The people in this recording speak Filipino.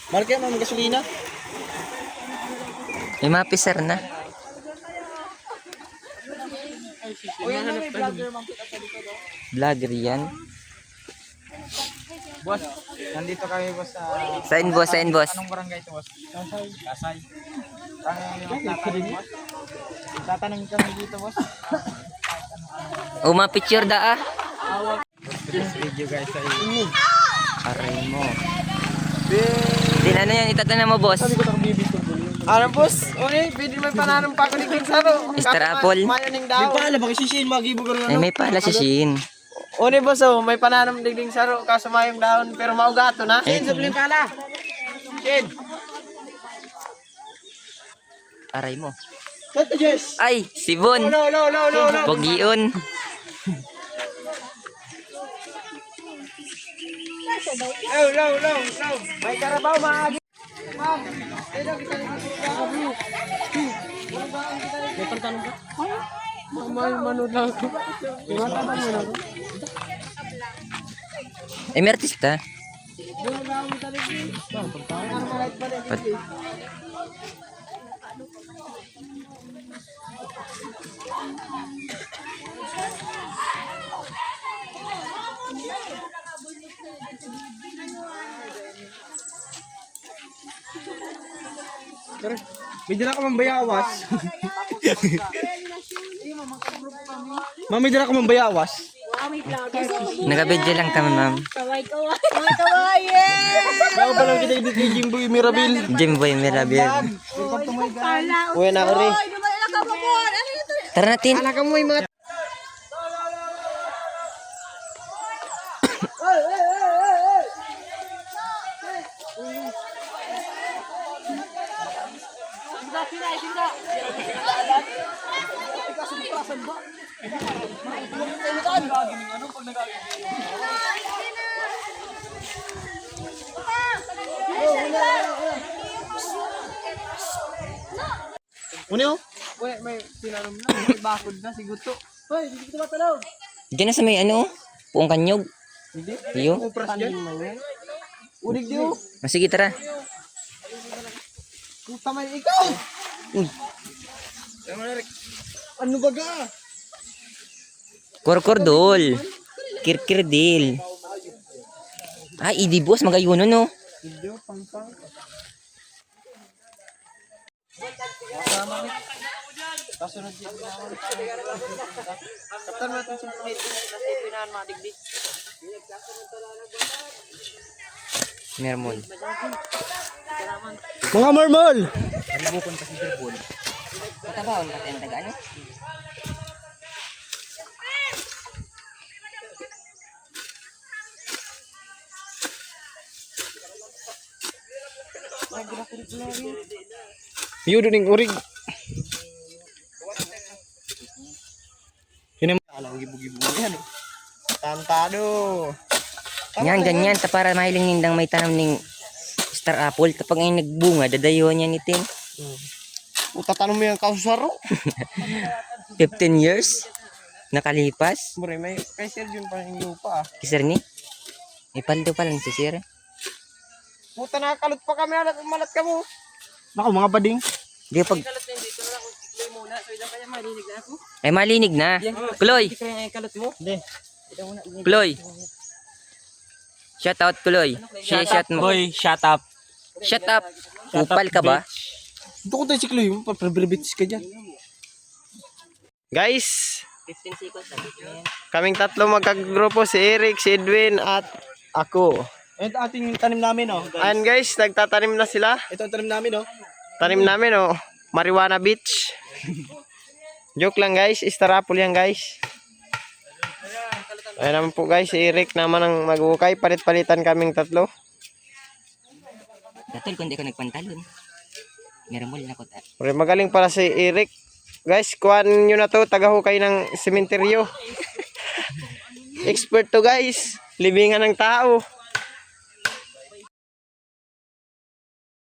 Mahal kaya mga gasolina? May mga pisar na. Vlogger yan. Boss, nandito kami boss sa... Saan boss? Saan boss? Anong barangay ito boss? Kasay. Kasay. Tatanong boss. Tatanong kami dito boss. Uma picture da ah. This video guys sa iyo. Aray mo. Din ano yan? Itatanong mo boss. Ano boss? Uni, pwede may pananong pa ko ni King Saro. Mr. Apple. Mayaning daw. May pala, bakit sisihin magibugar nga Ay may pala si Shin. Uni boss, oh, may pananong digding saro kaso mayong dahon pero maugato na. Shin, sabihin pala. Shin. Aray mo. Saan to, Jess? Ay, si Bon. No. Pogion. No. May karabaw, maagi. Ma'am, kailan kita nagkakaroon? May pagtanong ba? May manood lang ako. May matanong mo na ako. Ay may artista. May dala ka mambayawas. Mami, dala ka mambayawas. Nagabidyo lang kami ma'am. Kaway, yeah! Ako pa lang kita dito kay Jimboy Mirabil. Jimboy Mirabel. Uy, na uri. Tara natin. Anak mo yung mga... Unyo? Uy, may sinanom na. May bakod na, siguto. Hoy, hindi kita matalaw. Diyan na sa may ano, puong kanyog. Hindi? Iyo. Upras dyan. Unig diyo. Sige tara. Puta may ikaw. Uy. Ano ba ga? Korkordol. Kirkirdil. Ay, idi boss, magayuno no. Hindi, pang-pang. Kasunod din naman. Kaptan natin sa plate kasi pinahan madigdig. Mermol. Mga marmol! Alibukon kasi birbol. Matabaon kasi ang taga ano? Yun din urig. Kini alam gibug-gibug yan. Tantado. Yan, ganyan. Ta para mahiling nindang may tanam ning star apple. Kapag ngayon nagbunga, dadayuan niya nitin. Utatanong mo yung kausaro. 15 years nakalipas. Mure, may kay Sir Jun pa yung lupa. Kisir ni? May paldo pa lang si Sir. Puta nakakalot pa kami, malat ka mo. Nako mga bading. Di pag... Ay malinig na. Kuloy! Kuloy! Shout out Kuloy. Shout mo. Boy, shut up. Shut up. Upal ka ba? Ito ko tayo si Chloe, paprebribitis ka dyan. Guys, 15 seconds. kaming tatlo magkagrupo, si Eric, si Edwin, at ako. Ito ating tanim namin, oh. And guys, nagtatanim na sila. Ito ang tanim namin, oh. Tanim namin, oh. Marijuana Beach. Joke lang, guys. Istarapol yan, guys. Ayan naman po, guys. Si Eric naman ang mag-ukay. Palit-palitan kaming tatlo. Datol kung di ko nagpantalon. Meron mo linakot. Magaling pala si Eric. Guys, kuhaan nyo na to. Tagahukay ng sementeryo. Expert to, guys. Libingan ng tao.